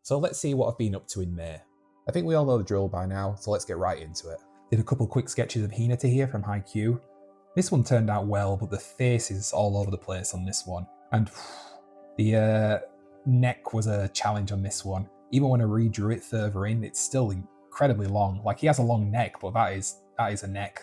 So let's see what I've been up to in May. I think we all know the drill by now, so let's get right into it. Did a couple quick sketches of Hinata here from Haikyuu. This one turned out well, but the face is all over the place on this one. And the neck was a challenge on this one. Even when I redrew it further in, it's still incredibly long. Like, he has a long neck, but that is a neck.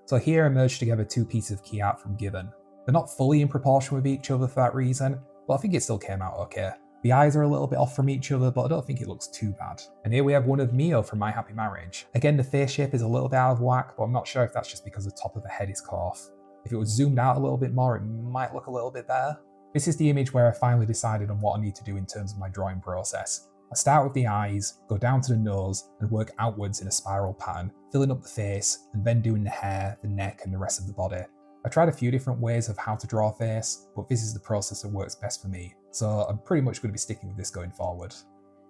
So here I merged together two pieces of key art from Given. They're not fully in proportion with each other for that reason, but I think it still came out okay. The eyes are a little bit off from each other, but I don't think it looks too bad. And here we have one of Mio from My Happy Marriage. Again, the face shape is a little bit out of whack, but I'm not sure if that's just because the top of the head is cut off. If it was zoomed out a little bit more, it might look a little bit better. This is the image where I finally decided on what I need to do in terms of my drawing process. I start with the eyes, go down to the nose, and work outwards in a spiral pattern, filling up the face, and then doing the hair, the neck, and the rest of the body. I tried a few different ways of how to draw a face, but this is the process that works best for me, so I'm pretty much going to be sticking with this going forward.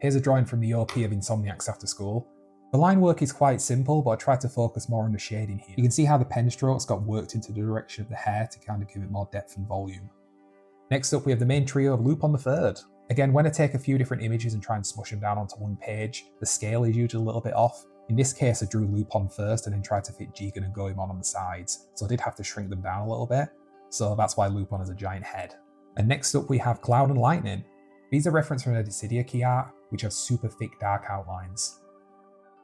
Here's a drawing from the OP of Insomniacs After School. The line work is quite simple, but I tried to focus more on the shading here. You can see how the pen strokes got worked into the direction of the hair to kind of give it more depth and volume. Next up we have the main trio of Lupin the Third. Again, when I take a few different images and try and smush them down onto one page, the scale is usually a little bit off. In this case, I drew Lupin first and then tried to fit Jigen and Goemon on the sides, so I did have to shrink them down a little bit. So that's why Lupin has a giant head. And next up we have Cloud and Lightning. These are referenced from the Dissidia key art, which have super thick dark outlines.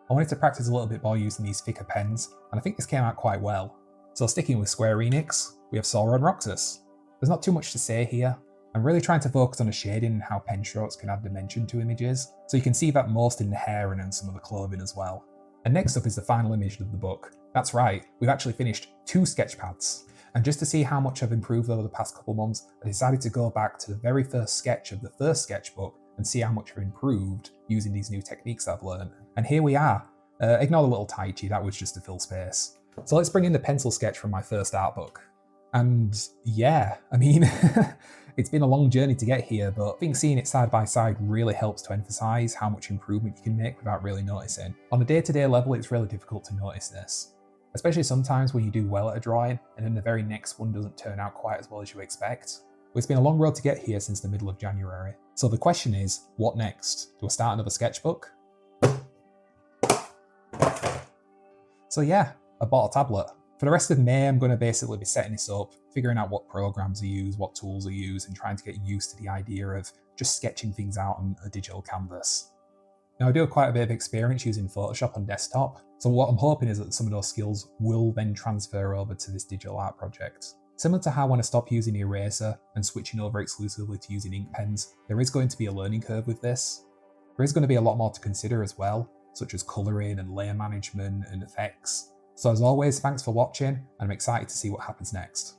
I wanted to practice a little bit more using these thicker pens, and I think this came out quite well. So sticking with Square Enix, we have Sora and Roxas. There's not too much to say here. I'm really trying to focus on the shading and how pen strokes can add dimension to images, so you can see that most in the hair and in some of the clothing as well. And next up is the final image of the book. That's right, we've actually finished 2 sketch pads. And just to see how much I've improved over the past couple months, I decided to go back to the very first sketch of the first sketchbook and see how much I've improved using these new techniques I've learned. And here we are. Ignore the little tai chi, that was just to fill space. So let's bring in the pencil sketch from my first art book. And yeah, I mean, it's been a long journey to get here, but I think seeing it side by side really helps to emphasize how much improvement you can make without really noticing. On a day-to-day level, it's really difficult to notice this, especially sometimes when you do well at a drawing and then the very next one doesn't turn out quite as well as you expect. But it's been a long road to get here since the middle of January. So the question is, what next? Do I start another sketchbook? So yeah, I bought a tablet. For the rest of May, I'm going to basically be setting this up, figuring out what programs I use, what tools I use, and trying to get used to the idea of just sketching things out on a digital canvas. Now, I do have quite a bit of experience using Photoshop on desktop, so what I'm hoping is that some of those skills will then transfer over to this digital art project. Similar to how when I stopped using Eraser and switching over exclusively to using ink pens, there is going to be a learning curve with this. There is going to be a lot more to consider as well, such as colouring and layer management and effects. So as always, thanks for watching, and I'm excited to see what happens next.